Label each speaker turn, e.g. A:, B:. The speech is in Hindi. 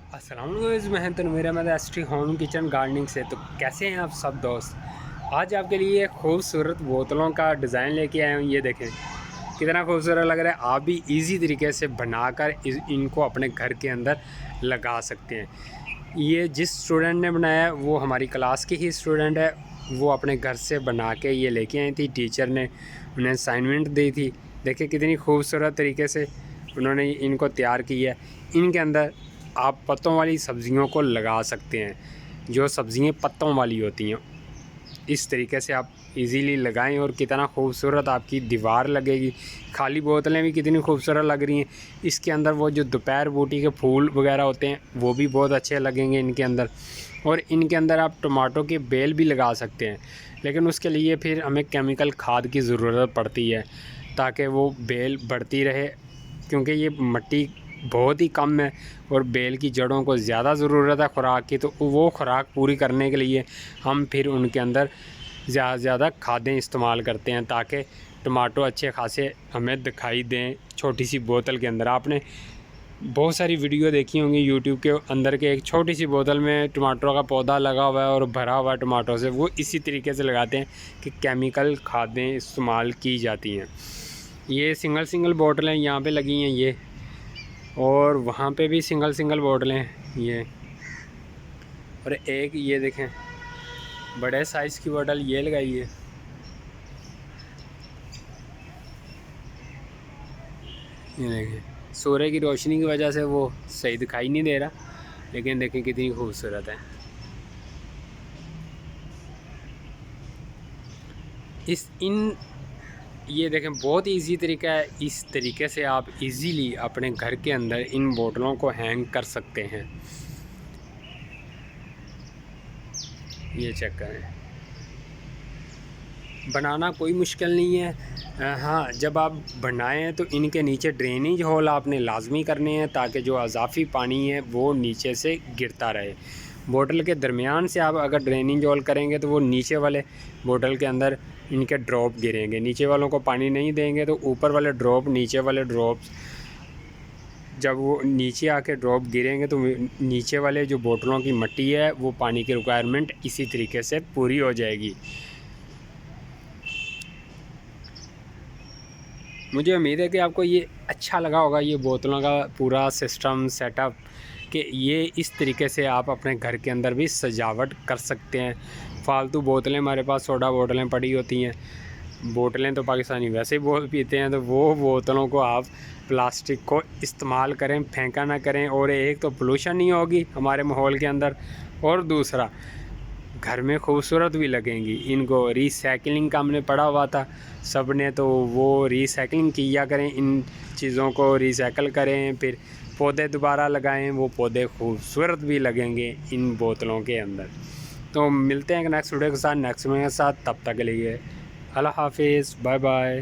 A: अस्सलाम वालेकुम, मैं Tanveer Ahmed ST home kitchen gardening से। तो कैसे हैं आप सब दोस्त। आज आपके लिए खूबसूरत बोतलों का डिज़ाइन लेके आए हूँ। ये देखें कितना खूबसूरत लग रहा है। आप भी इजी तरीके से बनाकर इनको अपने घर के अंदर लगा सकते हैं। ये जिस स्टूडेंट ने बनाया है वो हमारी क्लास की ही स्टूडेंट है। वो अपने घर से बना के ये लेके आई थी। टीचर ने उन्हें असाइनमेंट दी थी। देखिए कितनी खूबसूरत तरीके से उन्होंने इनको तैयार किया है। इनके अंदर आप पत्तों वाली सब्ज़ियों को लगा सकते हैं, जो सब्ज़ियाँ पत्तों वाली होती हैं। इस तरीके से आप इजीली लगाएं और कितना खूबसूरत आपकी दीवार लगेगी। खाली बोतलें भी कितनी खूबसूरत लग रही हैं। इसके अंदर वो जो दोपहर बूटी के फूल वगैरह होते हैं वो भी बहुत अच्छे लगेंगे इनके अंदर। और इनके अंदर आप टमाटो के बेल भी लगा सकते हैं, लेकिन उसके लिए फिर हमें केमिकल खाद की ज़रूरत पड़ती है ताकि वो बेल बढ़ती रहे, क्योंकि ये मिट्टी बहुत ही कम है और बेल की जड़ों को ज़्यादा ज़रूरत है खुराक की। तो वो खुराक पूरी करने के लिए हम फिर उनके अंदर ज़्यादा से ज़्यादा खादें इस्तेमाल करते हैं ताकि टमाटो अच्छे खासे हमें दिखाई दें। छोटी सी बोतल के अंदर आपने बहुत सारी वीडियो देखी होंगी यूट्यूब के अंदर के, एक छोटी सी बोतल में टमाटरों का पौधा लगा हुआ है और भरा हुआ है टमाटो से। वो इसी तरीके से लगाते हैं कि केमिकल खादें इस्तेमाल की जाती हैं। ये सिंगल बोतलें यहाँ पे लगी हैं ये, और वहाँ पे भी सिंगल बोतलें ये, और एक ये देखें बड़े साइज़ की बोतल ये लगाई है। ये देखें सूर्य की रोशनी की वजह से वो सही दिखाई नहीं दे रहा, लेकिन देखें कितनी खूबसूरत है। ये देखें बहुत ही इजी तरीका है। इस तरीके से आप इजीली अपने घर के अंदर इन बोतलों को हैंग कर सकते हैं। ये चेक करें, बनाना कोई मुश्किल नहीं है। हाँ, जब आप बनाएं तो इनके नीचे ड्रेनेज होल आपने लाजमी करने हैं ताकि जो अजाफ़ी पानी है वो नीचे से गिरता रहे। बोतल के दरमियान से आप अगर ड्रेनेज होल करेंगे तो वो नीचे वाले बोतल के अंदर इनके ड्रॉप गिरेंगे। नीचे वालों को पानी नहीं देंगे तो ऊपर वाले ड्रॉप, नीचे वाले ड्रॉप्स जब वो नीचे आके ड्रॉप गिरेंगे तो नीचे वाले जो बोतलों की मिट्टी है वो पानी की रिक्वायरमेंट इसी तरीके से पूरी हो जाएगी। मुझे उम्मीद है कि आपको ये अच्छा लगा होगा, ये बोतलों का पूरा सिस्टम सेटअप, कि ये इस तरीके से आप अपने घर के अंदर भी सजावट कर सकते हैं। फालतू बोतलें हमारे पास सोडा बोतलें पड़ी होती हैं, बोतलें तो पाकिस्तानी वैसे ही बहुत पीते हैं, तो वो बोतलों को आप प्लास्टिक को इस्तेमाल करें, फेंका ना करें। और एक तो पोल्यूशन नहीं होगी हमारे माहौल के अंदर, और दूसरा घर में खूबसूरत भी लगेंगी। इनको रीसाइक्लिंग का हमने पढ़ा हुआ था सब ने, तो वो रीसाइक्लिंग किया करें, इन चीज़ों को रीसाइकिल करें, फिर पौधे दोबारा लगाएं, वो पौधे खूबसूरत भी लगेंगे इन बोतलों के अंदर। तो मिलते हैं नेक्स्ट वीडियो के साथ, नेक्स्ट वीडियो के साथ। तब तक के लिए अल्लाह हाफिज़, बाय बाय।